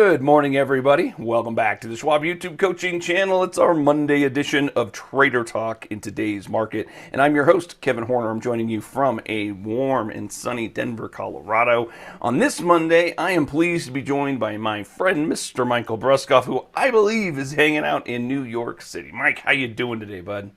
Good morning, everybody. Welcome back to the Schwab YouTube coaching channel. It's our Monday edition of Trader Talk in today's market. And I'm your host, Kevin Horner. I'm joining you from a warm and sunny Denver, Colorado. On this Monday, I am pleased to be joined by my friend, Mr. Michael Bruskoff, who I believe is hanging out in New York City. Mike, how you doing today, bud?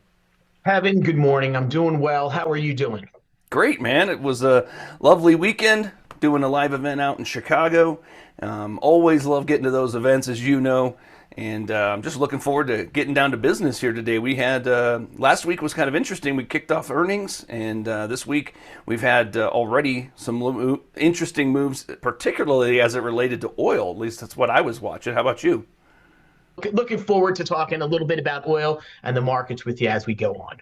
Kevin, good morning. I'm doing well. How are you doing? Great, man. It was a lovely weekend doing a live event out in Chicago. Always love getting to those events, as you know, and I'm just looking forward to getting down to business here today. We had last week was kind of interesting. We kicked off earnings, and this week we've had already some interesting moves, particularly as it related to oil. At least that's what I was watching. How about you? Looking forward to talking a little bit about oil and the markets with you as we go on.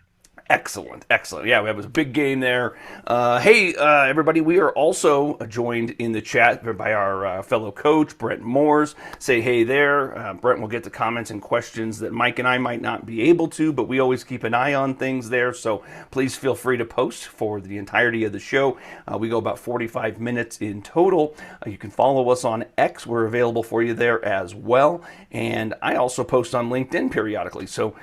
Excellent, excellent. Yeah, we have a big game there. Hey, everybody, we are also joined in the chat by our fellow coach, Brent Moores. Say hey there. Brent will get the comments and questions that Mike and I might not be able to, but we always keep an eye on things there, so please feel free to post for the entirety of the show. We go about 45 minutes in total. You can follow us on X. We're available for you there as well, and I also post on LinkedIn periodically, so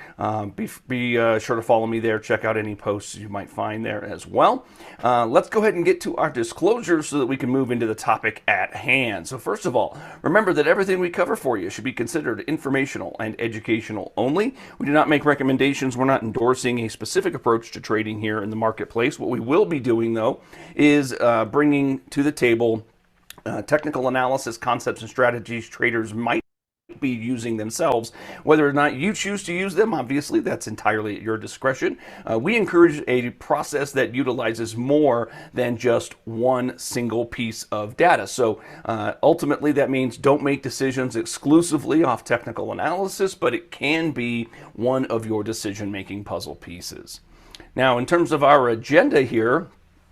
be sure to follow me there. Check out any posts you might find there as well. Let's go ahead and get to our disclosures so that we can move into the topic at hand. So first of all, remember that everything we cover for you should be considered informational and educational only. We do not make recommendations. We're not endorsing a specific approach to trading here in the marketplace. What we will be doing, though, is bringing to the table technical analysis, concepts, and strategies traders might be using themselves. Whether or not you choose to use them, obviously, that's entirely at your discretion. We encourage a process that utilizes more than just one single piece of data. So ultimately, that means don't make decisions exclusively off technical analysis, but it can be one of your decision-making puzzle pieces. Now, in terms of our agenda here,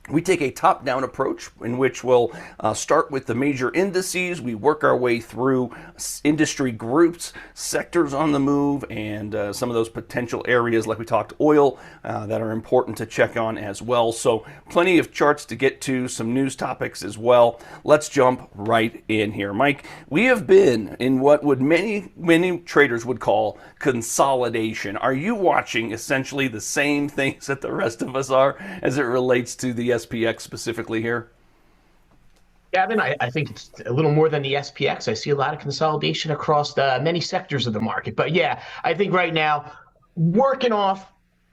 we take a top-down approach in which we'll start with the major indices. We work our way through industry groups, sectors on the move, and some of those potential areas, like we talked, oil, that are important to check on as well. So plenty of charts to get to, some news topics as well. Let's jump right in here. Mike, we have been in what would many traders would call consolidation. Are you watching essentially the same things that the rest of us are as it relates to the SPX specifically here? Gavin, I think it's a little more than the SPX. I see a lot of consolidation across many sectors of the market. But yeah, I think right now, working off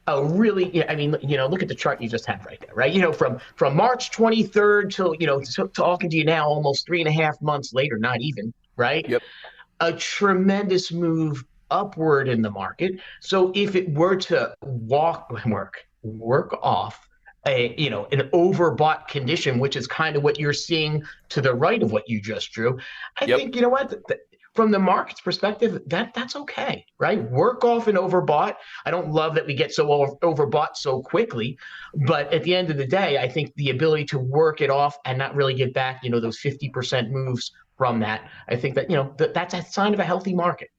a really, yeah, I mean, look at the chart you just had right there, right? From March 23rd till, talking to you now, almost 3.5 months later, not even, right? Yep. A tremendous move upward in the market. So if it were to work off an overbought condition, which is kind of what you're seeing to the right of what you just drew, I Yep. think, from the market's perspective, that's okay, right? Work off an overbought. I don't love that we get so overbought so quickly, but at the end of the day, I think the ability to work it off and not really get back, those 50% moves from that, I think that, that's a sign of a healthy market.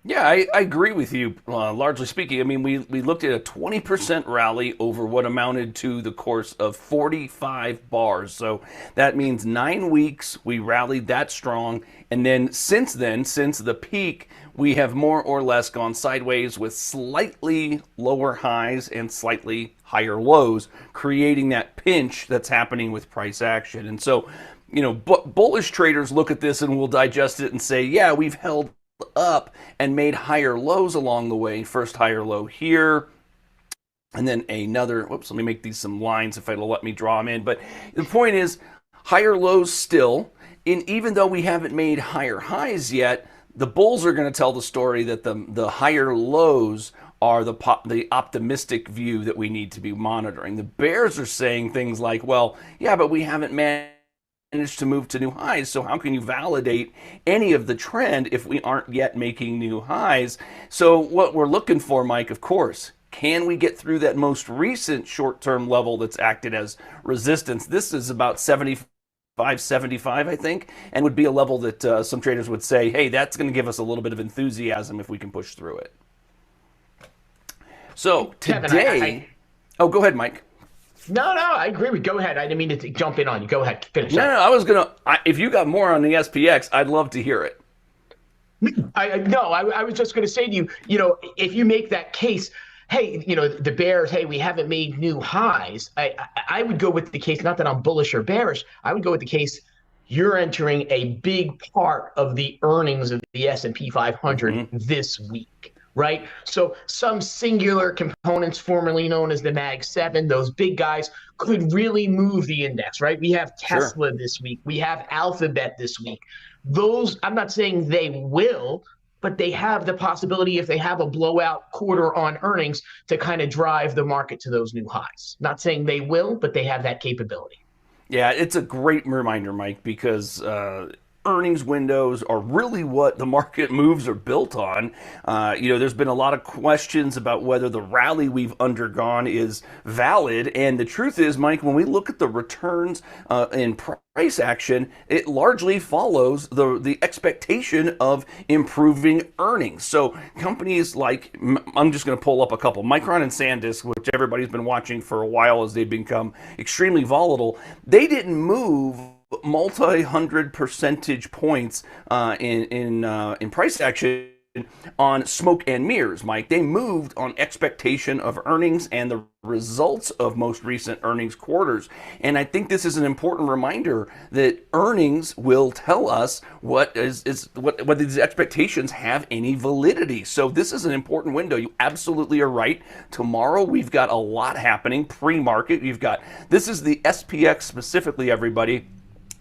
Yeah, I agree with you, largely speaking. I mean, we looked at a 20% rally over what amounted to the course of 45 bars. So that means 9 weeks we rallied that strong. And then, since the peak, we have more or less gone sideways with slightly lower highs and slightly higher lows, creating that pinch that's happening with price action. And so, bullish traders look at this and will digest it and say, yeah, we've held up and made higher lows along the way. First higher low here, and then another, whoops, let me make these some lines if it'll let me draw them in. But the point is, higher lows still, and even though we haven't made higher highs yet, the bulls are going to tell the story that the higher lows are the optimistic view that we need to be monitoring. The bears are saying things like, well, yeah, but we haven't managed to move to new highs, so how can you validate any of the trend if we aren't yet making new highs? So what we're looking for, Mike, of course, can we get through that most recent short-term level that's acted as resistance? This is about 75, I think, and would be a level that some traders would say, hey, that's going to give us a little bit of enthusiasm if we can push through it. So Kevin, today, oh, go ahead, Mike. No, no, I agree with. Go ahead. I didn't mean to jump in on you. Go ahead. Finish No, no, up. I was gonna. If you got more on the SPX, I'd love to hear it. No, I was just going to say to you, if you make that case, hey, the Bears, hey, we haven't made new highs. I would go with the case, not that I'm bullish or bearish. I would go with the case you're entering a big part of the earnings of the S&P 500 Hmm. this week. Right. So some singular components, formerly known as the Mag 7, those big guys could really move the index. Right. We have Sure. Tesla this week. We have Alphabet this week. Those, I'm not saying they will, but they have the possibility, if they have a blowout quarter on earnings, to kind of drive the market to those new highs. Not saying they will, but they have that capability. Yeah, it's a great reminder, Mike, because earnings windows are really what the market moves are built on. There's been a lot of questions about whether the rally we've undergone is valid. And the truth is, Mike, when we look at the returns in price action, it largely follows the expectation of improving earnings. So companies like, I'm just going to pull up a couple, Micron and SanDisk, which everybody's been watching for a while as they've become extremely volatile, they didn't move multi-hundred percentage points in price action on smoke and mirrors, Mike. They moved on expectation of earnings and the results of most recent earnings quarters. And I think this is an important reminder that earnings will tell us whether these expectations have any validity. So this is an important window. You absolutely are right. Tomorrow we've got a lot happening pre-market. This is the SPX specifically, everybody.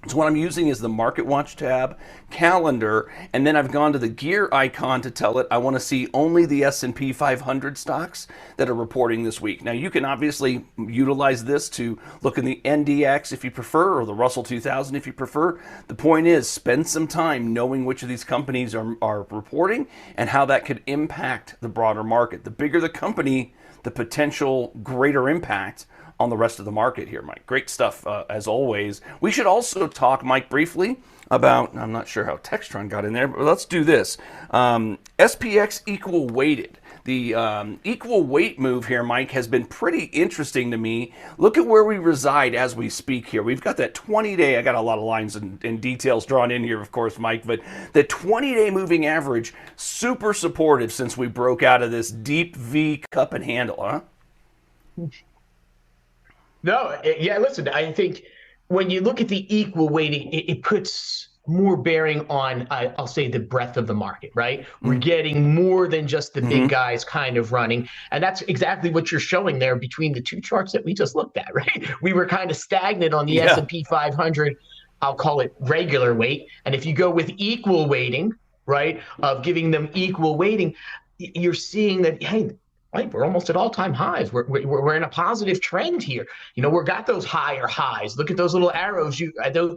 So what I'm using is the Market Watch tab, calendar, and then I've gone to the gear icon to tell it I want to see only the S&P 500 stocks that are reporting this week. Now you can obviously utilize this to look in the NDX if you prefer, or the Russell 2000 if you prefer. The point is, spend some time knowing which of these companies are reporting and how that could impact the broader market. The bigger the company, the potential greater impact on the rest of the market here, Mike. Great stuff, as always. We should also talk, Mike, briefly about, I'm not sure how Textron got in there, but let's do this. SPX equal weighted. The equal weight move here, Mike, has been pretty interesting to me. Look at where we reside as we speak here. We've got that 20-day, I got a lot of lines and details drawn in here, of course, Mike, but the 20-day moving average, super supportive since we broke out of this deep V cup and handle, huh? No, yeah, listen, I think when you look at the equal weighting, it puts more bearing on, I'll say, the breadth of the market, right? We're getting more than just the big Mm-hmm. guys kind of running. And that's exactly what you're showing there between the two charts that we just looked at, right? We were kind of stagnant on the Yeah. S&P 500, I'll call it regular weight. And if you go with equal weighting, right, of giving them equal weighting, you're seeing that, hey, right, we're almost at all-time highs. We're in a positive trend here. We've got those higher highs. Look at those little arrows.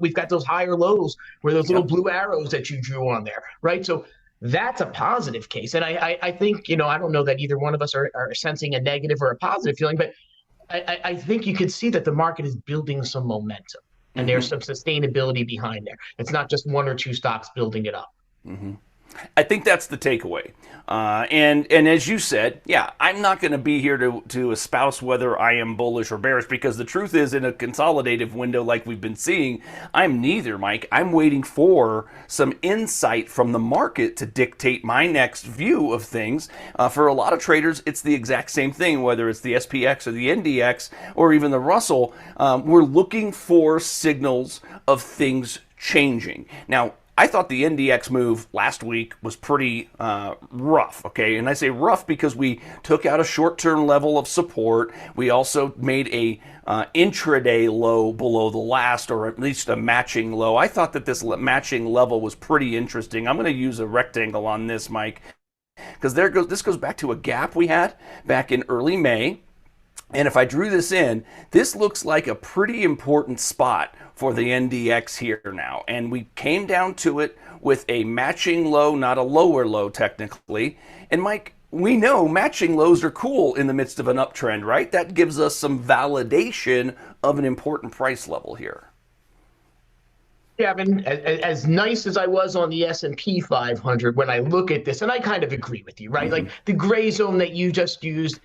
We've got those higher lows where those little Yep. blue arrows that you drew on there, right? So that's a positive case. And I think, I don't know that either one of us are sensing a negative or a positive feeling, but I think you can see that the market is building some momentum and there's Mm-hmm. some sustainability behind there. It's not just one or two stocks building it up. Mm-hmm. I think that's the takeaway. And as you said, yeah, I'm not going to be here to espouse whether I am bullish or bearish, because the truth is, in a consolidative window like we've been seeing, I'm neither, Mike. I'm waiting for some insight from the market to dictate my next view of things. For a lot of traders, it's the exact same thing, whether it's the SPX or the NDX or even the Russell. We're looking for signals of things changing. Now, I thought the NDX move last week was pretty rough, okay? And I say rough because we took out a short-term level of support. We also made a intraday low below the last, or at least a matching low. I thought that this matching level was pretty interesting. I'm going to use a rectangle on this, Mike, because this goes back to a gap we had back in early May. And if I drew this in, this looks like a pretty important spot for the NDX here now. And we came down to it with a matching low, not a lower low technically. And Mike, we know matching lows are cool in the midst of an uptrend, right? That gives us some validation of an important price level here. Gavin, as nice as I was on the S&P 500, when I look at this, and I kind of agree with you, right? Mm-hmm. Like the gray zone that you just used,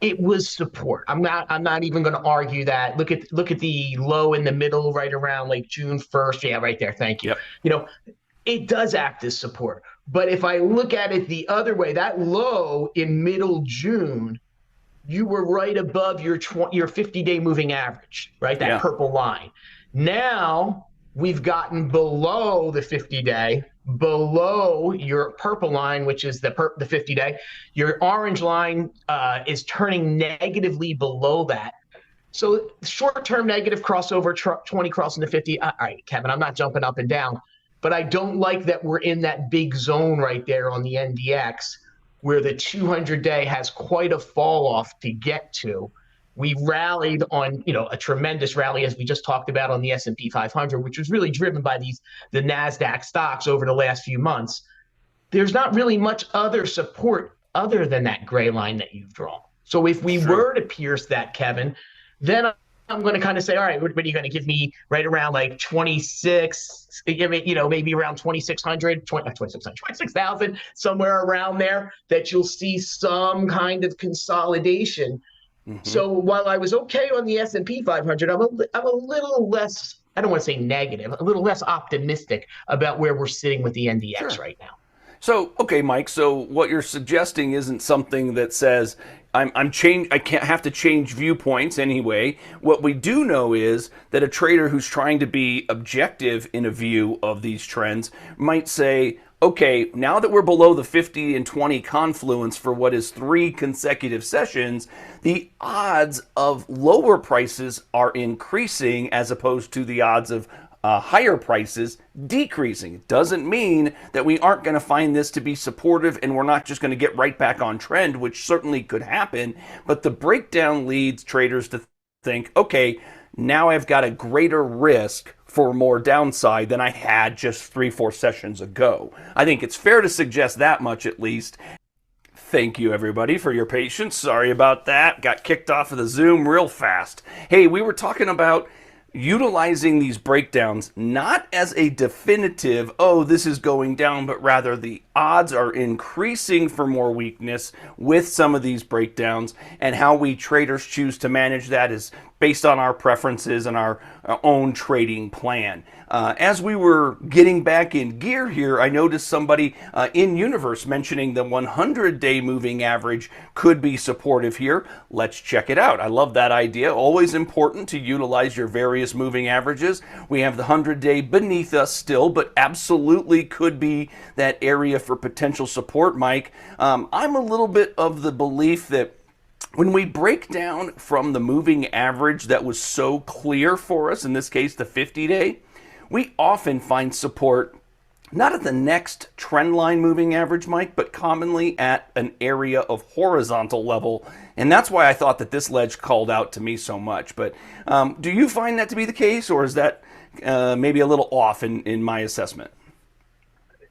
It was support. I'm not even going to argue that. Look at the low in the middle right around like June 1st. Yeah, right there. Thank you. Yep. You know, it does act as support. But if I look at it the other way, that low in middle June, you were right above your 50-day moving average, right? That Yeah. purple line. Now we've gotten below the 50-day, below your purple line, which is the 50-day. Your orange line is turning negatively below that. So short-term negative crossover, 20 crossing the 50. All right, Kevin, I'm not jumping up and down, but I don't like that we're in that big zone right there on the NDX where the 200-day has quite a fall off to get to. We rallied on, a tremendous rally as we just talked about on the S&P 500, which was really driven by the Nasdaq stocks over the last few months. There's not really much other support other than that gray line that you've drawn. So if we were to pierce that, Kevin, then I'm going to kind of say, all right, what are you going to give me right around like 26, maybe around 2,600, 26,000, somewhere around there, that you'll see some kind of consolidation. Mm-hmm. So while I was okay on the S&P 500, I'm a little less, I don't want to say negative, a little less optimistic about where we're sitting with the NDX right now. So, okay, Mike, so what you're suggesting isn't something that says I can't have to change viewpoints anyway. What we do know is that a trader who's trying to be objective in a view of these trends might say, okay, now that we're below the 50 and 20 confluence for what is 3 consecutive sessions, the odds of lower prices are increasing as opposed to the odds of higher prices decreasing. It doesn't mean that we aren't going to find this to be supportive and we're not just going to get right back on trend, which certainly could happen. But the breakdown leads traders to think, okay, now I've got a greater risk for more downside than I had just 3-4 sessions ago. I think it's fair to suggest that much at least. Thank you, everybody, for your patience. Sorry about that. Got kicked off of the Zoom real fast. Hey, we were talking about utilizing these breakdowns not as a definitive, oh, this is going down, but rather the odds are increasing for more weakness with some of these breakdowns, and how we traders choose to manage that is based on our preferences and our own trading plan. As we were getting back in gear here, I noticed somebody in Universe mentioning the 100-day moving average could be supportive here. Let's check it out. I love that idea. Always important to utilize your various moving averages. We have the 100-day beneath us still, but absolutely could be that area for potential support, Mike. I'm a little bit of the belief that when we break down from the moving average that was so clear for us, in this case the 50-day, we often find support not at the next trend line moving average, Mike, but commonly at an area of horizontal level. And that's why I thought that this ledge called out to me so much. But do you find that to be the case, or is that maybe a little off in my assessment?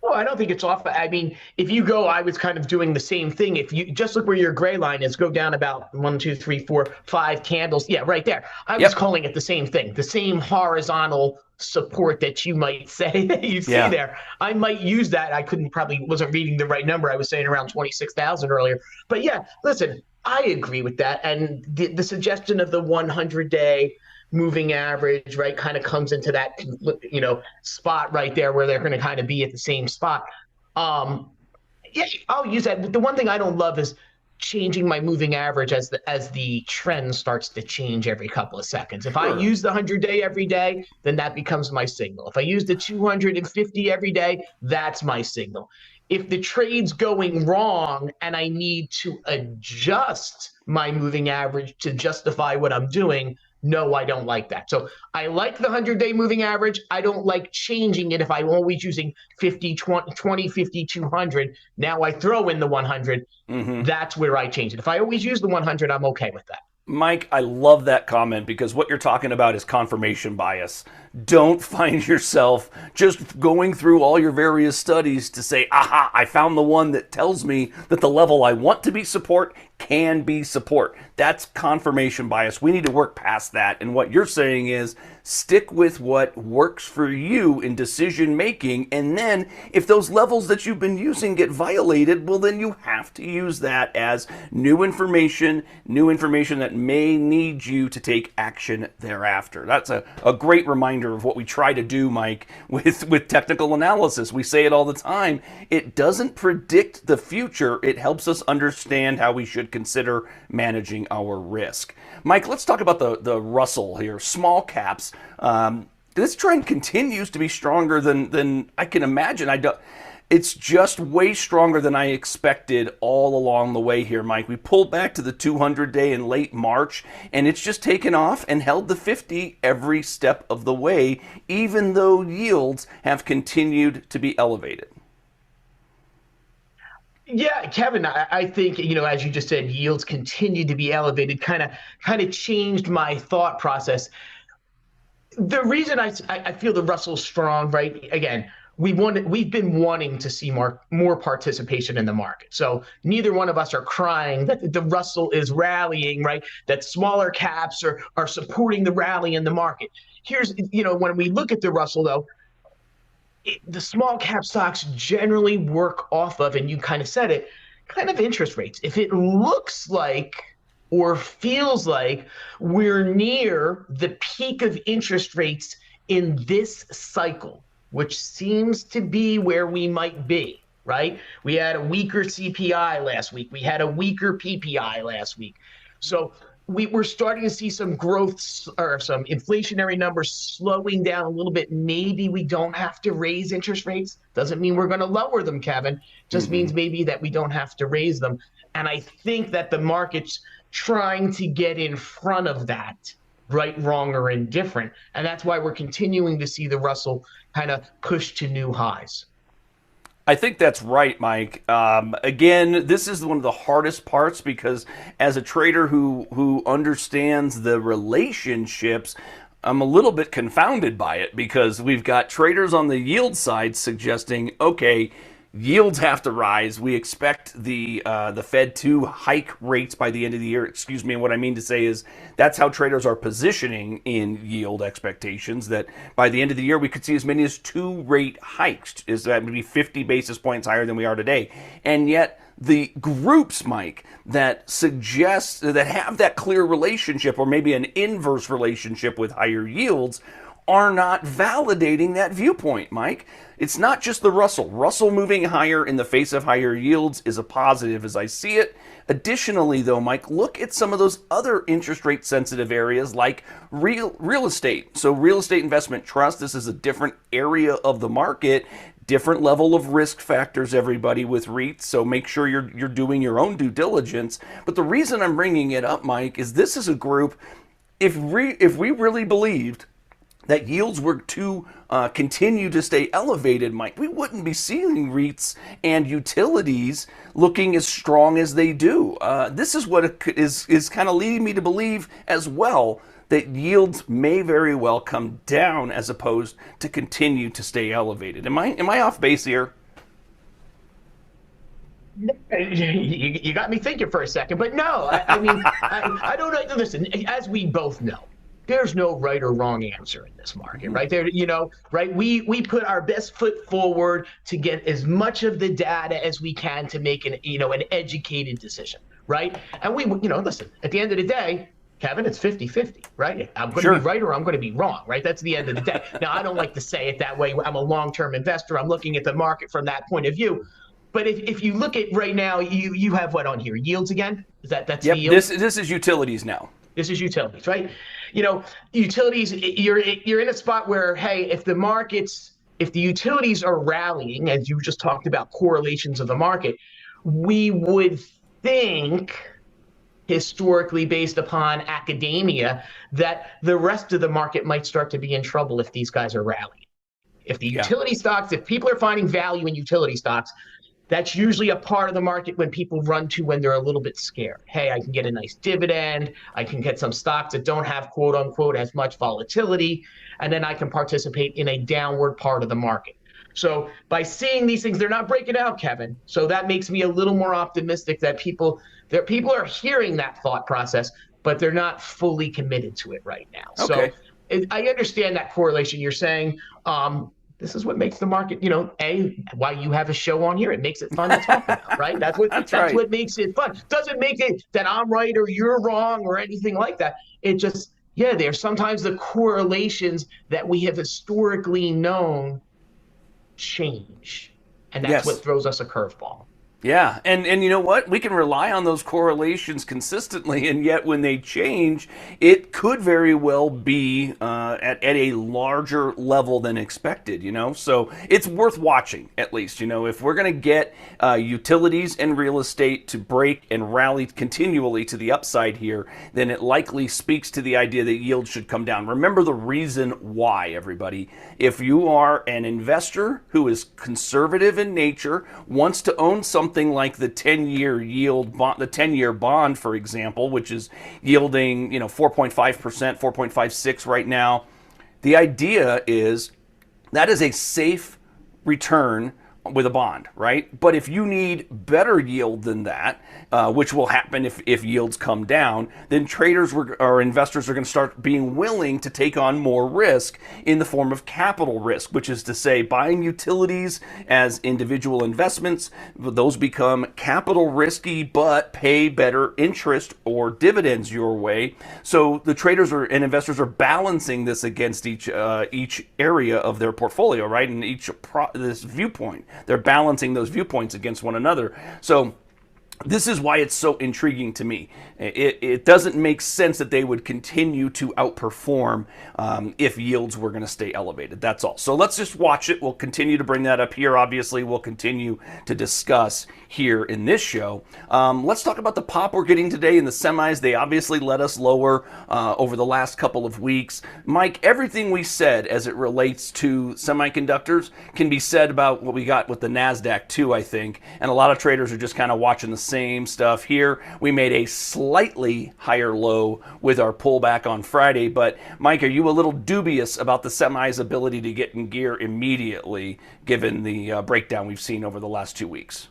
Oh, I don't think it's off. I mean, if you go, I was kind of doing the same thing. If you just look where your gray line is, go down about 1, 2, 3, 4, 5 candles. Yeah, right there. I was calling it the same thing, the same horizontal support that you might say that you see there. I might use that. I wasn't reading the right number. I was saying around 26,000 earlier. But yeah, listen, I agree with that. And the suggestion of the 100-day moving average, right, kind of comes into that, spot right there where they're going to kind of be at the same spot. Yeah, I'll use that. The one thing I don't love is changing my moving average as the trend starts to change every couple of seconds. If I use the 100-day every day, then that becomes my signal. If I use the 250 every day, that's my signal. If the trade's going wrong and I need to adjust my moving average to justify what I'm doing, no, I don't like that. So I like the 100-day moving average. I don't like changing it if I'm always using 50, 20, 50, 200. Now I throw in the 100. Mm-hmm. That's where I change it. If I always use the 100, I'm okay with that. Mike, I love that comment because what you're talking about is confirmation bias. Don't find yourself just going through all your various studies to say, aha, I found the one that tells me that the level I want to be support can be support. That's confirmation bias. We need to work past that. And what you're saying is stick with what works for you in decision making. And then if those levels that you've been using get violated, well, then you have to use that as new information that may need you to take action thereafter. That's a great reminder of what we try to do, Mike, with technical analysis. We say it all the time. It doesn't predict the future. It helps us understand how we should consider managing our risk. Mike, let's talk about the Russell here, small caps. This trend continues to be stronger than I can imagine. It's just way stronger than I expected all along the way here, Mike. We pulled back to the 200-day in late March, and it's just taken off and held the 50 every step of the way, even though yields have continued to be elevated. Yeah, Kevin, I think, as you just said, yields continue to be elevated, kind of changed my thought process. The reason I feel the Russell's strong, right? Again, we've been wanting to see more participation in the market. So neither one of us are crying that the Russell is rallying, right? That smaller caps are supporting the rally in the market. Here's, when we look at the Russell, though, the small cap stocks generally work off of, and you kind of said it, kind of interest rates. If it looks like or feels like we're near the peak of interest rates in this cycle, which seems to be where we might be, right? We had a weaker CPI last week. We had a weaker PPI last week. So we're starting to see some growth or some inflationary numbers slowing down a little bit. Maybe we don't have to raise interest rates. Doesn't mean we're going to lower them, Kevin. Just means maybe that we don't have to raise them. And I think that the market's trying to get in front of that, right, wrong, or indifferent. And that's why we're continuing to see the Russell kind of push to new highs. I think that's right, Mike. Again, this is one of the hardest parts because as a trader who understands the relationships, I'm a little bit confounded by it because we've got traders on the yield side suggesting, okay, yields have to rise. We expect the Fed to hike rates by the end of the year. Excuse me. What I mean to say is that's how traders are positioning in yield expectations, that by the end of the year we could see as many as 2 rate hikes. Is that maybe 50 basis points higher than we are today? And yet the groups, Mike, that suggest that have that clear relationship or maybe an inverse relationship with higher yields are not validating that viewpoint, Mike. It's not just the Russell. Russell moving higher in the face of higher yields is a positive as I see it. Additionally, though, Mike, look at some of those other interest rate sensitive areas like real estate. So real estate investment trust, this is a different area of the market, different level of risk factors, everybody, with REITs. So make sure you're doing your own due diligence. But the reason I'm bringing it up, Mike, is this is a group, if we really believed that yields were to continue to stay elevated, Mike, we wouldn't be seeing REITs and utilities looking as strong as they do. This is what is kind of leading me to believe as well that yields may very well come down as opposed to continue to stay elevated. Am I off base here? You got me thinking for a second, but no, I mean, I don't know. Listen, as we both know, there's no right or wrong answer in this market, right? There, right? We put our best foot forward to get as much of the data as we can to make an educated decision, right? And listen, at the end of the day, Kevin, it's 50-50, right? I'm going to be right or I'm going to be wrong, right? That's the end of the day. Now, I don't like to say it that way. I'm a long-term investor. I'm looking at the market from that point of view. But if you look at right now, you have what on here? Yields again? That's yep, the yield? This is utilities now. This is utilities, right? Utilities, you're in a spot where, hey, if the utilities are rallying, as you just talked about correlations of the market, we would think, historically based upon academia, that the rest of the market might start to be in trouble if these guys are rallying. If the utility stocks, if people are finding value in utility stocks, that's usually a part of the market when people run to when they're a little bit scared. Hey, I can get a nice dividend. I can get some stocks that don't have, quote unquote, as much volatility. And then I can participate in a downward part of the market. So by seeing these things, they're not breaking out, Kevin. So that makes me a little more optimistic that people are hearing that thought process, but they're not fully committed to it right now. Okay. So I understand that correlation you're saying. This is what makes the market, why you have a show on here. It makes it fun to talk about, right? That's right. what makes it fun. Doesn't make it that I'm right or you're wrong or anything like that. It just, yeah, there's sometimes the correlations that we have historically known change. And that's Yes. what throws us a curveball. Yeah, and you know what? We can rely on those correlations consistently, and yet when they change, it could very well be at a larger level than expected, So it's worth watching, at least, If we're going to get utilities and real estate to break and rally continually to the upside here, then it likely speaks to the idea that yields should come down. Remember the reason why, everybody. If you are an investor who is conservative in nature, wants to own something like the 10-year yield bond, the 10-year bond, for example, which is yielding 4.5%, 4.56 right now. The idea is that is a safe return with a bond, right? But if you need better yield than that, which will happen if yields come down, then traders or investors are going to start being willing to take on more risk in the form of capital risk, which is to say buying utilities as individual investments. Those become capital risky but pay better interest or dividends your way. So the traders and investors are balancing this against each area of their portfolio, right? And this viewpoint. They're balancing those viewpoints against one another. So this is why it's so intriguing to me. It doesn't make sense that they would continue to outperform if yields were going to stay elevated. That's all. So let's just watch it. We'll continue to bring that up here. Obviously, we'll continue to discuss here in this show. Let's talk about the pop we're getting today in the semis. They obviously let us lower over the last couple of weeks. Mike, everything we said as it relates to semiconductors can be said about what we got with the NASDAQ too, I think. And a lot of traders are just kind of watching the same stuff here. We made a slightly higher low with our pullback on Friday, but Mike, are you a little dubious about the semi's ability to get in gear immediately, given the breakdown we've seen over the last 2 weeks?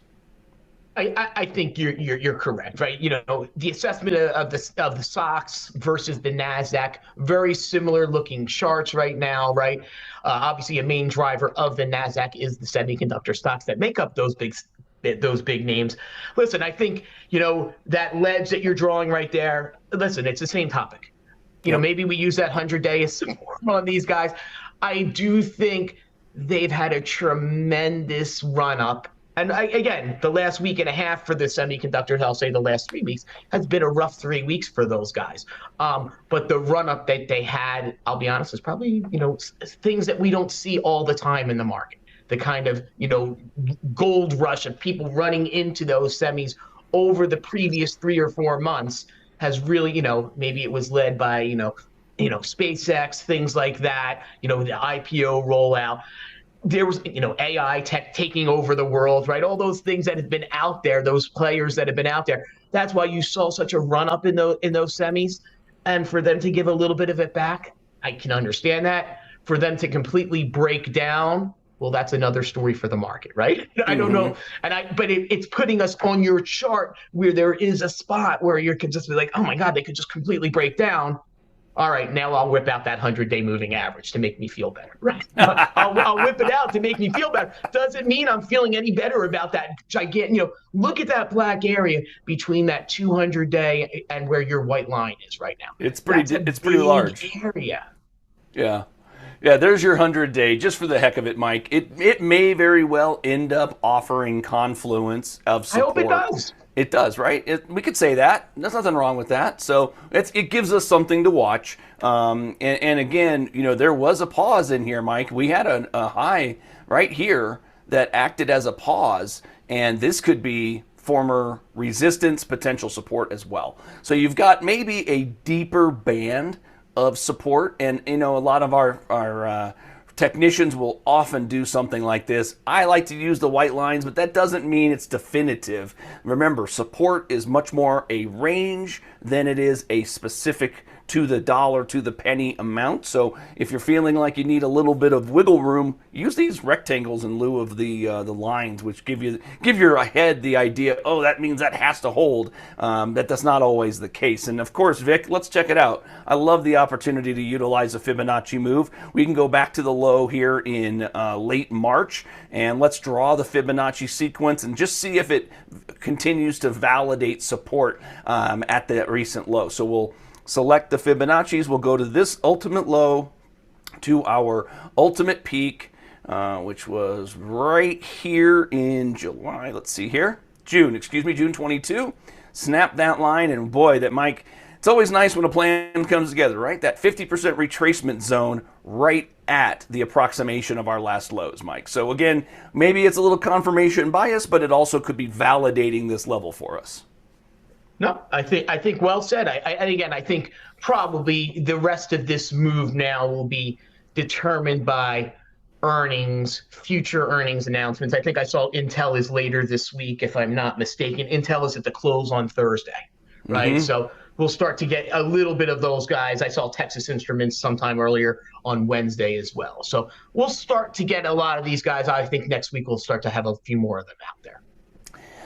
I think you're correct, right? The assessment of the stocks versus the Nasdaq, very similar looking charts right now, right? Obviously, a main driver of the Nasdaq is the semiconductor stocks that make up those big names. Listen, I think that ledge that you're drawing right there. Listen, it's the same topic. Maybe we use that 100-day as support on these guys. I do think they've had a tremendous run up. And again, the last week and a half for the semiconductors, I'll say the last 3 weeks, has been a rough 3 weeks for those guys. But the run up that they had, I'll be honest, is probably, things that we don't see all the time in the market. The kind of, gold rush of people running into those semis over the previous 3 or 4 months has really, maybe it was led by, SpaceX, things like that, the IPO rollout. There was, AI tech taking over the world, right? All those things that have been out there, those players that have been out there. That's why you saw such a run up in those semis. And for them to give a little bit of it back, I can understand that. For them to completely break down, well, that's another story for the market, right? I don't know. But it's putting us on your chart where there is a spot where you can just be like, oh my God, they could just completely break down. All right, now I'll whip out that 100-day moving average to make me feel better. Right? I'll whip it out to make me feel better. Doesn't mean I'm feeling any better about that gigantic. Look at that black area between that 200-day and where your white line is right now. It's pretty large area. Yeah. Yeah, there's your 100-day, just for the heck of it, Mike. It may very well end up offering confluence of support. I hope it does. It does, right? We could say that. There's nothing wrong with that. So it gives us something to watch. And again, there was a pause in here, Mike. We had a high right here that acted as a pause, and this could be former resistance, potential support as well. So you've got maybe a deeper band of support, and a lot of our technicians will often do something like this. I like to use the white lines, but that doesn't mean it's definitive. Remember, support is much more a range than it is a specific to the dollar, to the penny amount. So if you're feeling like you need a little bit of wiggle room, use these rectangles in lieu of the lines, which give your head the idea, oh, that means that has to hold. That's not always the case. And of course, Vic, let's check it out. I love the opportunity to utilize a Fibonacci move. We can go back to the low here in late March, and let's draw the Fibonacci sequence and just see if it continues to validate support at that recent low. So we'll select the Fibonacci's. We'll go to this ultimate low, to our ultimate peak, which was right here in July. Let's see here. June 22. Snap that line, and boy, that Mike, it's always nice when a plan comes together, right? That 50% retracement zone right at the approximation of our last lows, Mike. So again, maybe it's a little confirmation bias, but it also could be validating this level for us. No, I think well said. I think probably the rest of this move now will be determined by earnings, future earnings announcements. I think I saw Intel is later this week, if I'm not mistaken. Intel is at the close on Thursday, right? Mm-hmm. So we'll start to get a little bit of those guys. I saw Texas Instruments sometime earlier on Wednesday as well. So we'll start to get a lot of these guys. I think next week we'll start to have a few more of them out there.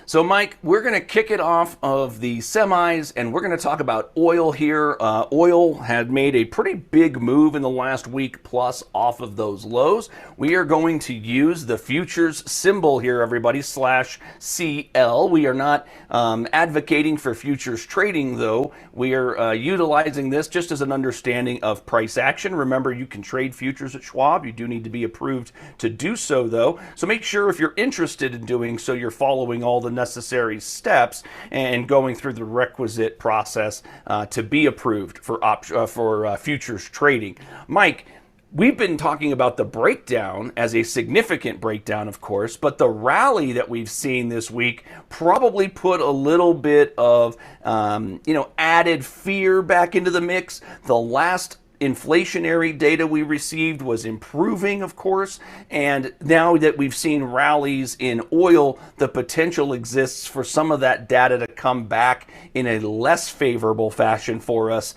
So, Mike, we're going to kick it off of the semis, and we're going to talk about oil here. Oil had made a pretty big move in the last week plus off of those lows. We are going to use the futures symbol here, everybody, /CL. We are not advocating for futures trading, though. We are utilizing this just as an understanding of price action. Remember, you can trade futures at Schwab. You do need to be approved to do so, though. So make sure if you're interested in doing so, you're following all the necessary steps and going through the requisite process to be approved for futures trading. Mike, we've been talking about the breakdown as a significant breakdown, of course, but the rally that we've seen this week probably put a little bit of added fear back into the mix. The last inflationary data we received was improving, of course, and now that we've seen rallies in oil, the potential exists for some of that data to come back in a less favorable fashion for us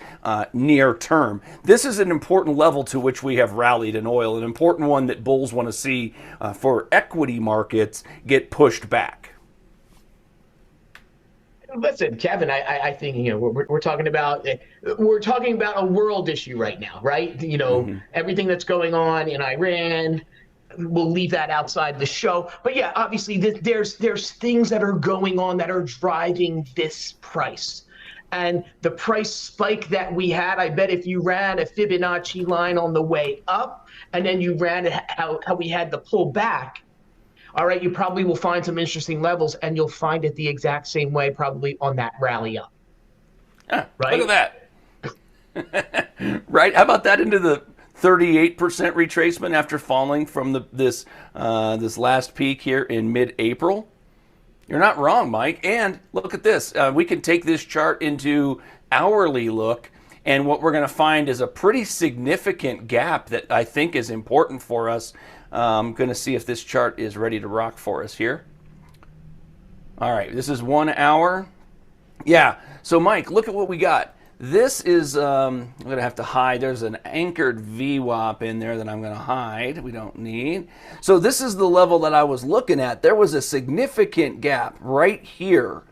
near term. This is an important level to which we have rallied in oil, an important one that bulls want to see for equity markets get pushed back. Listen, Kevin, I think we're talking about a world issue right now, right? Everything that's going on in Iran. We'll leave that outside the show, but yeah, obviously there's things that are going on that are driving this price, and the price spike that we had. I bet if you ran a Fibonacci line on the way up, and then you ran how we had the pull back. All right, you probably will find some interesting levels, and you'll find it the exact same way probably on that rally up. Right? Look at that. Right? How about that into the 38% retracement after falling from this last peak here in mid-April? You're not wrong, Mike. And look at this. We can take this chart into hourly look, and what we're going to find is a pretty significant gap that I think is important for us. I'm going to see if this chart is ready to rock for us here. All right, this is 1 hour. Yeah, so Mike, look at what we got. This is, I'm going to have to hide. There's an anchored VWAP in there that I'm going to hide. We don't need. So this is the level that I was looking at. There was a significant gap right here.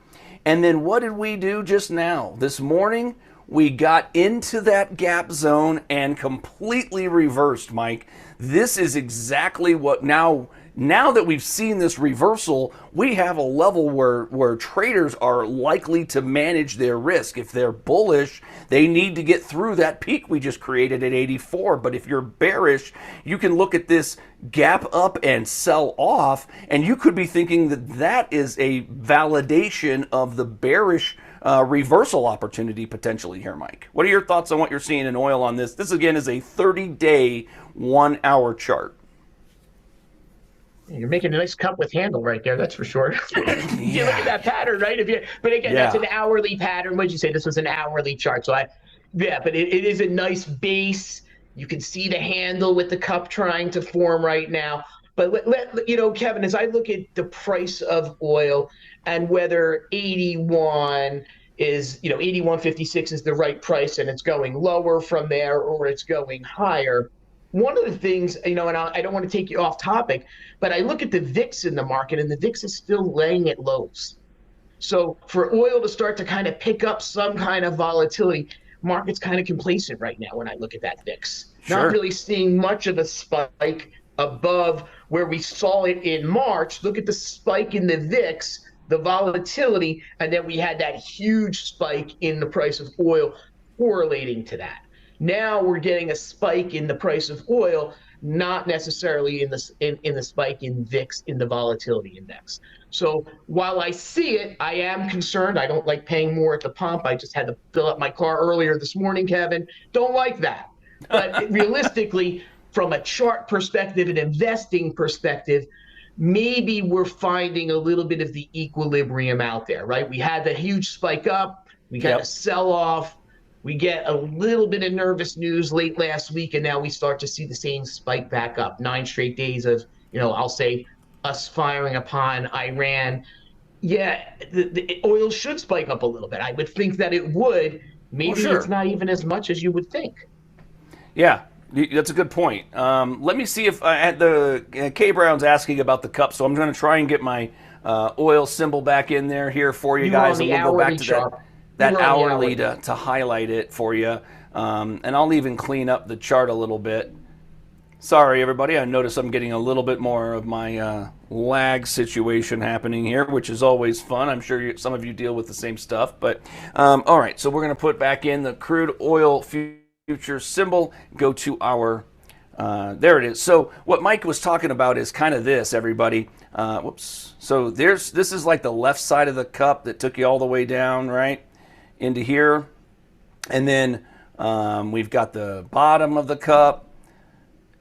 And then what did we do just now? This morning, we got into that gap zone and completely reversed, Mike. This is exactly what now that we've seen this reversal, we have a level where traders are likely to manage their risk. If they're bullish, they need to get through that peak we just created at 84. But if you're bearish, you can look at this gap up and sell off, and you could be thinking that is a validation of the bearish reversal opportunity potentially here, Mike. What are your thoughts on what you're seeing in oil on this? This, again, is a 30-day, 1 hour chart. You're making a nice cup with handle right there, that's for sure. You look at that pattern, right? But again, that's an hourly pattern. What did you say? This was an hourly chart. So but it is a nice base. You can see the handle with the cup trying to form right now. But Kevin, as I look at the price of oil and whether 81 is, 81.56 is the right price and it's going lower from there or it's going higher. One of the things, and I don't want to take you off topic, but I look at the VIX in the market and the VIX is still laying at lows. So for oil to start to kind of pick up some kind of volatility, market's kind of complacent right now when I look at that VIX. Sure. Not really seeing much of a spike above where we saw it in March. Look at the spike in the VIX, the volatility, and then we had that huge spike in the price of oil correlating to that. Now we're getting a spike in the price of oil, not necessarily in the spike in VIX in the volatility index. So while I see it, I am concerned. I don't like paying more at the pump. I just had to fill up my car earlier this morning, Kevin. Don't like that. But realistically, from a chart perspective, an investing perspective, maybe we're finding a little bit of the equilibrium out there, right? We had the huge spike up. We got a sell off. We get a little bit of nervous news late last week, and now we start to see the same spike back up. 9 straight days of, I'll say, us firing upon Iran. Yeah, the oil should spike up a little bit. I would think that it would. Maybe it's not even as much as you would think. Yeah, that's a good point. Let me see if K Brown's asking about the cup, so I'm going to try and get my oil symbol back in there here for you guys, and we'll go back to that hourly to highlight it for you. And I'll even clean up the chart a little bit. Sorry, everybody. I notice I'm getting a little bit more of my lag situation happening here, which is always fun. I'm sure some of you deal with the same stuff. But all right, so we're going to put back in the crude oil futures symbol. Go to our, there it is. So what Mike was talking about is kind of this, everybody. Whoops. So this is like the left side of the cup that took you all the way down, right, into here. And then we've got the bottom of the cup.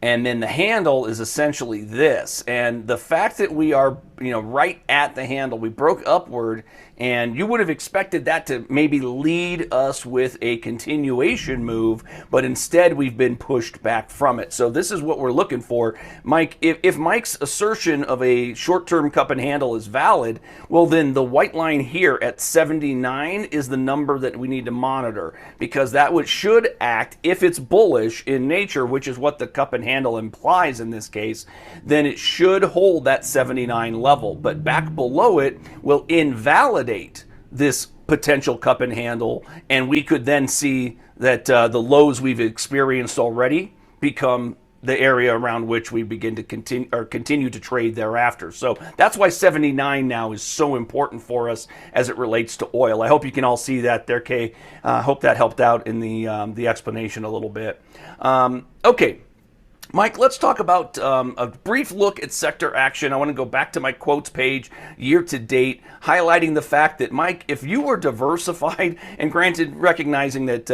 And then the handle is essentially this. And the fact that we are, right at the handle, we broke upward, and you would have expected that to maybe lead us with a continuation move, but instead we've been pushed back from it. So this is what we're looking for. Mike, if Mike's assertion of a short-term cup and handle is valid, well then the white line here at 79 is the number that we need to monitor, because that should act, if it's bullish in nature, which is what the cup and handle implies in this case, then it should hold that 79 level. But back below it will invalidate this potential cup and handle, and we could then see that the lows we've experienced already become the area around which we begin to continue to trade thereafter. So that's why 79 now is so important for us as it relates to oil. I hope you can all see that there, Kay. Hope that helped out in the explanation a little bit. Okay. Mike, let's talk about a brief look at sector action. I want to go back to my quotes page year to date, highlighting the fact that, Mike, if you were diversified, and granted, recognizing that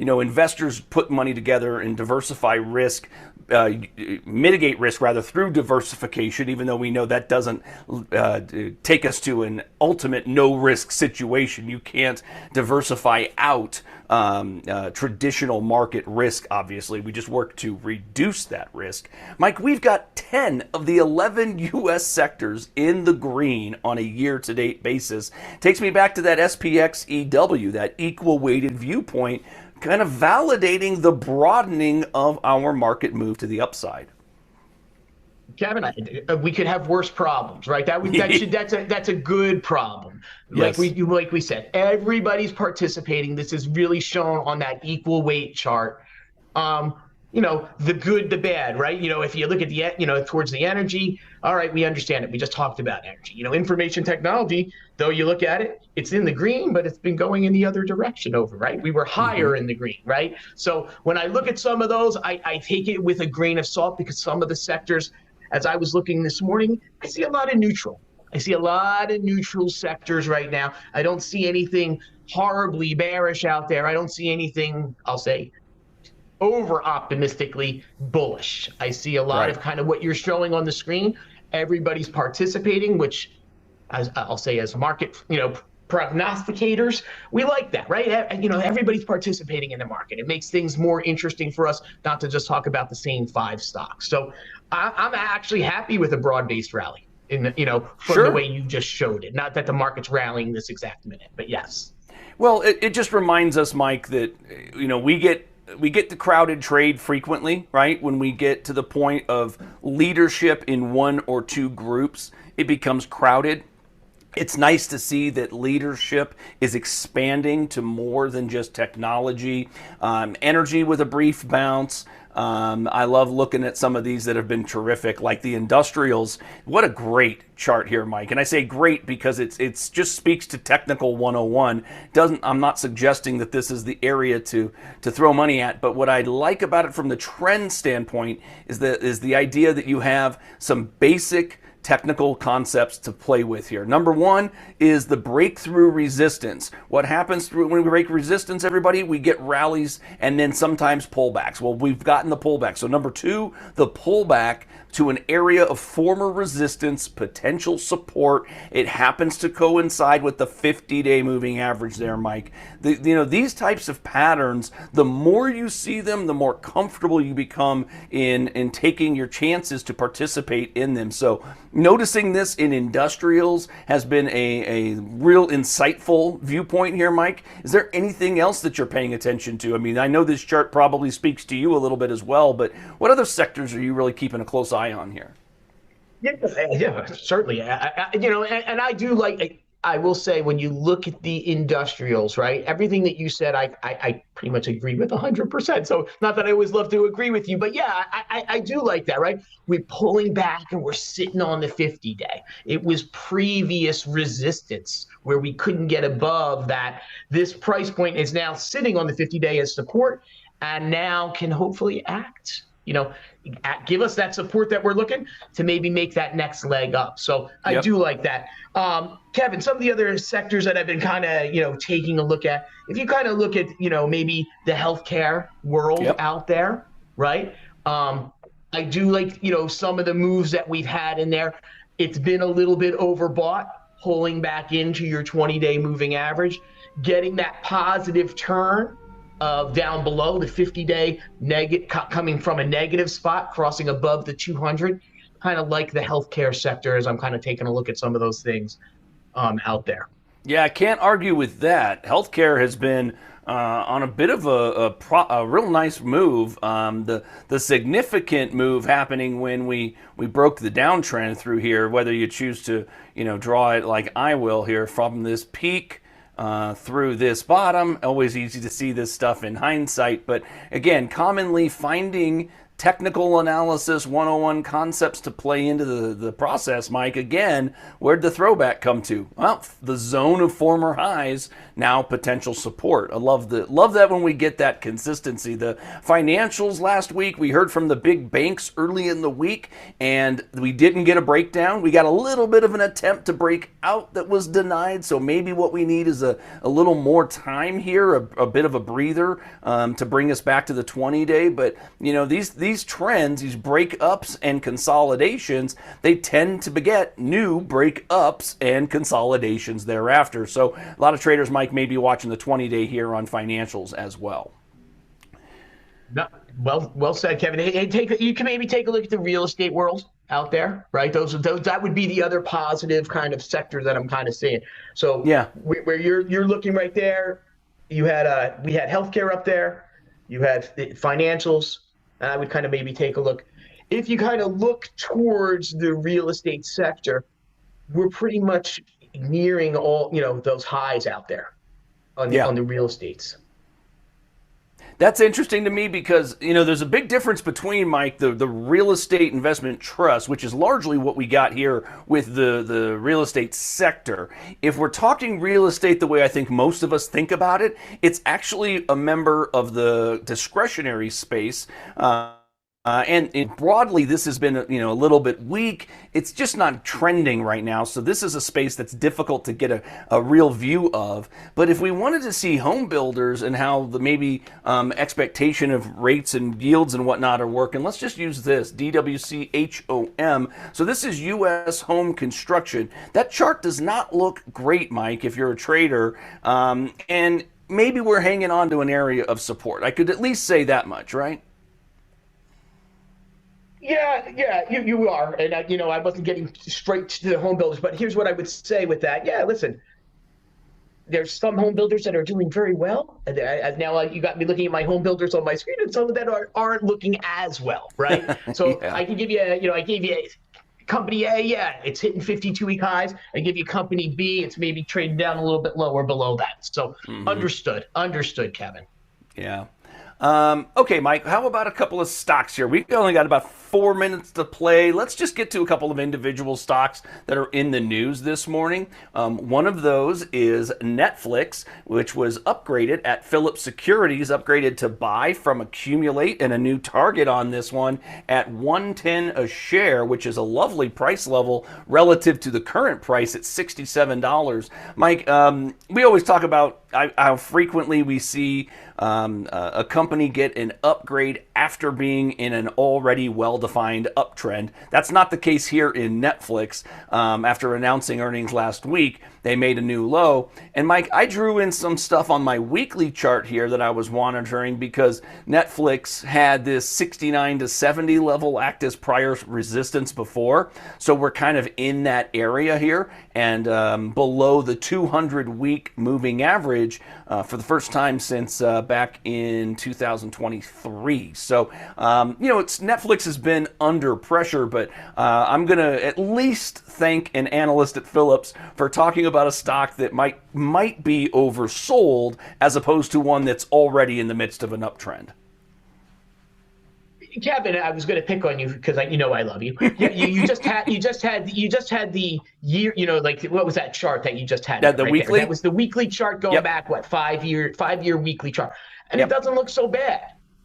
investors put money together and diversify risk, mitigate risk rather through diversification, even though we know that doesn't take us to an ultimate no risk situation. You can't diversify out traditional market risk, obviously. We just work to reduce that risk. Mike, we've got 10 of the 11 U.S. sectors in the green on a year-to-date basis. Takes me back to that SPX EW, that equal weighted viewpoint, kind of validating the broadening of our market move to the upside. Kevin, we could have worse problems, right? That's a good problem. Yes. Like we said, everybody's participating. This is really shown on that equal weight chart. The good, the bad, right? If you look at towards the energy, all right, we understand it. We just talked about energy. Information technology, though you look at it, it's in the green, but it's been going in the other direction over, right? We were higher in the green, right? So when I look at some of those, I take it with a grain of salt, because some of the sectors, as I was looking this morning, I see a lot of neutral. I see a lot of neutral sectors right now. I don't see anything horribly bearish out there. I don't see anything, I'll say, over optimistically bullish. I see a lot of kind of what you're showing on the screen. Everybody's participating, which, as I'll say, as market, prognosticators, we like that, right? Everybody's participating in the market. It makes things more interesting for us, not to just talk about the same 5 stocks. So I'm actually happy with a broad-based rally from the way you just showed it. Not that the market's rallying this exact minute, but yes. Well, it just reminds us, Mike, that we get the crowded trade frequently, right? When we get to the point of leadership in one or two groups, it becomes crowded. It's nice to see that leadership is expanding to more than just technology. Energy with a brief bounce. I love looking at some of these that have been terrific, like the industrials. What a great chart here, Mike. And I say great because it's just speaks to technical 101. I'm not suggesting that this is the area to throw money at, but what I like about it from the trend standpoint is the idea that you have some basic technical concepts to play with here. Number one is the breakthrough resistance. What happens when we break resistance, everybody? We get rallies and then sometimes pullbacks. Well, we've gotten the pullback. So number two, the pullback to an area of former resistance, potential support. It happens to coincide with the 50-day moving average there, Mike. These types of patterns, the more you see them, the more comfortable you become in taking your chances to participate in them. So noticing this in industrials has been a real insightful viewpoint here, Mike. Is there anything else that you're paying attention to? I mean, I know this chart probably speaks to you a little bit as well, but what other sectors are you really keeping a close eye on here? Yeah, certainly. And I do like. I will say when you look at the industrials, right? Everything that you said, I pretty much agree with 100%. So not that I always love to agree with you, but yeah, I do like that, right? We're pulling back and we're sitting on the 50-day. It was previous resistance where we couldn't get above that. This price point is now sitting on the 50-day as support and now can hopefully act. Give us that support that we're looking to maybe make that next leg up. So I do like that. Kevin, some of the other sectors that I've been kind of, taking a look at, if you kind of look at, maybe the healthcare world out there, right? I do like, some of the moves that we've had in there. It's been a little bit overbought, pulling back into your 20-day moving average, getting that positive turn down below the 50-day coming from a negative spot, crossing above the 200, kind of like the healthcare sector as I'm kind of taking a look at some of those things out there. Yeah, I can't argue with that. Healthcare has been on a bit of a real nice move. The significant move happening when we broke the downtrend through here, whether you choose to draw it like I will here from this peak through this bottom. Always easy to see this stuff in hindsight, but again, commonly finding technical analysis 101 concepts to play into the process, Mike. Again, where'd the throwback come to? Well, the zone of former highs, now potential support. I love that when we get that consistency. The financials last week, we heard from the big banks early in the week, and we didn't get a breakdown. We got a little bit of an attempt to break out that was denied, so maybe what we need is a little more time here, a bit of a breather to bring us back to the 20-day. But, these trends, these breakups and consolidations, they tend to beget new breakups and consolidations thereafter. So a lot of traders, Mike, may be watching the 20-day here on financials as well. No, well said, Kevin. You can maybe take a look at the real estate world out there, right? Those that would be the other positive kind of sector that I'm kind of seeing. So yeah, where you're looking right there, we had healthcare up there, you had financials. And I would kind of maybe take a look. If you kind of look towards the real estate sector, we're pretty much nearing all, those highs out there on the real estates. That's interesting to me because, there's a big difference between, Mike, the real estate investment trust, which is largely what we got here with the real estate sector. If we're talking real estate the way I think most of us think about it, it's actually a member of the discretionary space. And broadly, this has been a little bit weak. It's just not trending right now. So this is a space that's difficult to get a real view of. But if we wanted to see home builders and how the maybe expectation of rates and yields and whatnot are working, let's just use this, DWCHOM. So this is U.S. home construction. That chart does not look great, Mike, if you're a trader. And maybe we're hanging on to an area of support. I could at least say that much, right? Yeah, you are. And, I wasn't getting straight to the home builders, but here's what I would say with that. Yeah, listen, there's some home builders that are doing very well. Now you got me looking at my home builders on my screen, and some of that aren't looking as well, right? So Yeah. I can give you, I gave you company A, yeah, it's hitting 52-week highs. I give you company B, it's maybe trading down a little bit lower below that. So understood, Kevin. Yeah. Okay, Mike, how about a couple of stocks here? We've only got about 4 minutes to play. Let's just get to a couple of individual stocks that are in the news this morning. One of those is Netflix, which was upgraded at Phillips Securities, upgraded to buy from accumulate, and a new target on this one at 110 a share, which is a lovely price level relative to the current price at $67. Mike, we always talk about how frequently we see a company get an upgrade after being in an already well-defined uptrend. That's not the case here in Netflix. After announcing earnings last week, they made a new low. And Mike, I drew in some stuff on my weekly chart here that I was monitoring because Netflix had this 69 to 70 level act as prior resistance before. So we're kind of in that area here and below the 200-week moving average for the first time since back in 2023. So, it's Netflix has been under pressure, but I'm going to at least thank an analyst at Phillips for talking about a stock that might be oversold as opposed to one that's already in the midst of an uptrend. Kevin, I was going to pick on you because I love you. Yeah, you just had the year. Like what was that chart that you just had? Yeah, the right weekly. There? That was the weekly chart going back 5-year weekly chart, and it doesn't look so bad,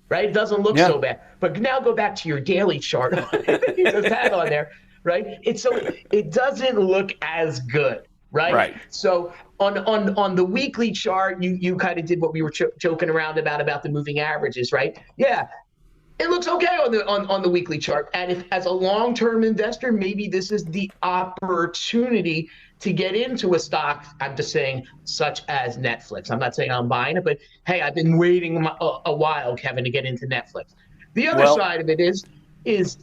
right? It doesn't look so bad. But now go back to your daily chart that you just had on there, right? It doesn't look as good, right? Right. So on the weekly chart, you kind of did what we were joking around about the moving averages, right? Yeah. It looks okay on the weekly chart. And if, as a long-term investor, maybe this is the opportunity to get into a stock, I'm just saying, such as Netflix. I'm not saying I'm buying it, but hey, I've been waiting a while, Kevin, to get into Netflix. The other side of it is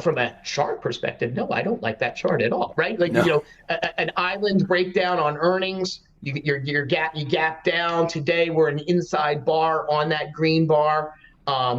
from a chart perspective, no, I don't like that chart at all, right? Like, an island breakdown on earnings, you gap down. Today, we're an inside bar on that green bar.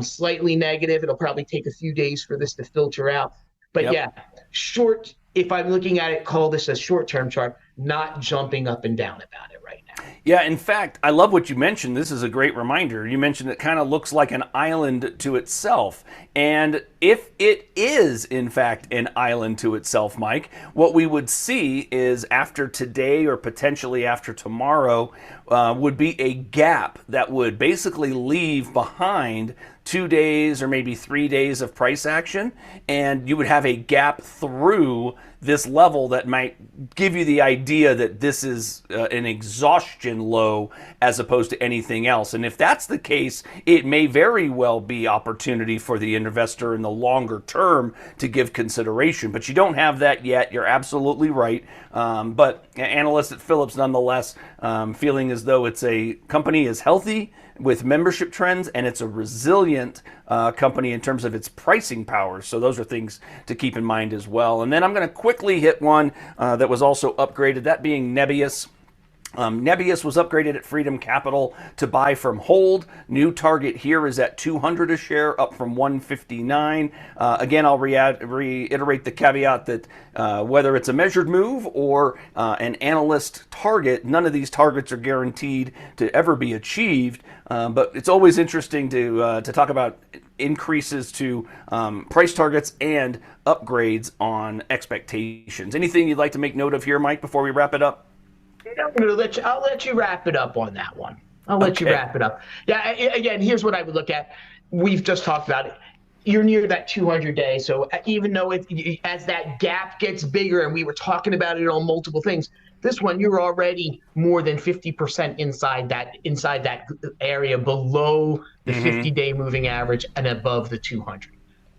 Slightly negative. It'll probably take a few days for this to filter out. But short, if I'm looking at it, call this a short-term chart, not jumping up and down about it right now. Yeah, in fact, I love what you mentioned. This is a great reminder. You mentioned it kind of looks like an island to itself. And if it is, in fact, an island to itself, Mike, what we would see is after today or potentially after tomorrow would be a gap that would basically leave behind 2 days or maybe 3 days of price action, and you would have a gap through this level that might give you the idea that this is an exhaustion low as opposed to anything else. And if that's the case, it may very well be opportunity for the investor in the longer term to give consideration. But you don't have that yet. You're absolutely right. But analysts at Phillips, nonetheless, feeling as though it's a company is healthy with membership trends, and it's a resilient company in terms of its pricing power. So those are things to keep in mind as well. And then I'm going to quickly hit one that was also upgraded, that being Nebius. Nebius was upgraded at Freedom Capital to buy from hold. New target here is at 200 a share, up from 159. Again, I'll reiterate the caveat that whether it's a measured move or an analyst target, none of these targets are guaranteed to ever be achieved. But it's always interesting to talk about increases to price targets and upgrades on expectations. Anything you'd like to make note of here, Mike, before we wrap it up? I'll let you wrap it up on that one. I'll let you wrap it up. Yeah, again, here's what I would look at. We've just talked about it. You're near that 200-day. So even though as that gap gets bigger, and we were talking about it on multiple things, this one you're already more than 50% inside that area below the 50-day moving average and above the 200.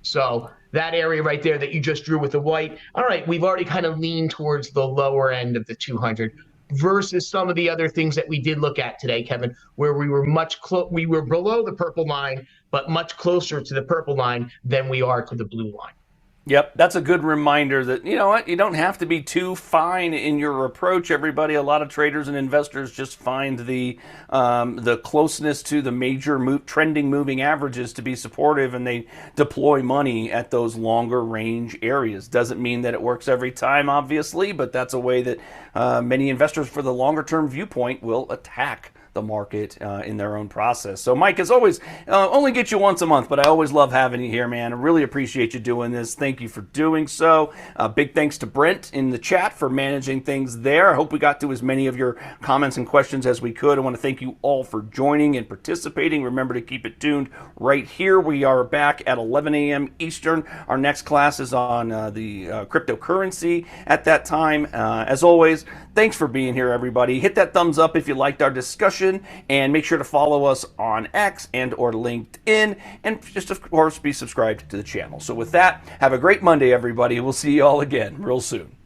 So that area right there that you just drew with the white, all right, we've already kind of leaned towards the lower end of the 200 versus some of the other things that we did look at today, Kevin, where we were we were below the purple line, but much closer to the purple line than we are to the blue line. Yep, that's a good reminder that, you know what, you don't have to be too fine in your approach. Everybody, a lot of traders and investors just find the closeness to the major trending moving averages to be supportive, and they deploy money at those longer range areas. Doesn't mean that it works every time, obviously, but that's a way that many investors, for the longer term viewpoint, will attack the market in their own process. So, Mike, as always, only get you once a month, but I always love having you here, man. I really appreciate you doing this. Thank you for doing so. Big thanks to Brent in the chat for managing things there. I hope we got to as many of your comments and questions as we could. I want to thank you all for joining and participating. Remember to keep it tuned right here. We are back at 11 a.m. Eastern. Our next class is on the cryptocurrency at that time. As always, thanks for being here, everybody. Hit that thumbs up if you liked our discussion, and make sure to follow us on X and or LinkedIn, and just, of course, be subscribed to the channel. So with that, have a great Monday, everybody. We'll see you all again real soon.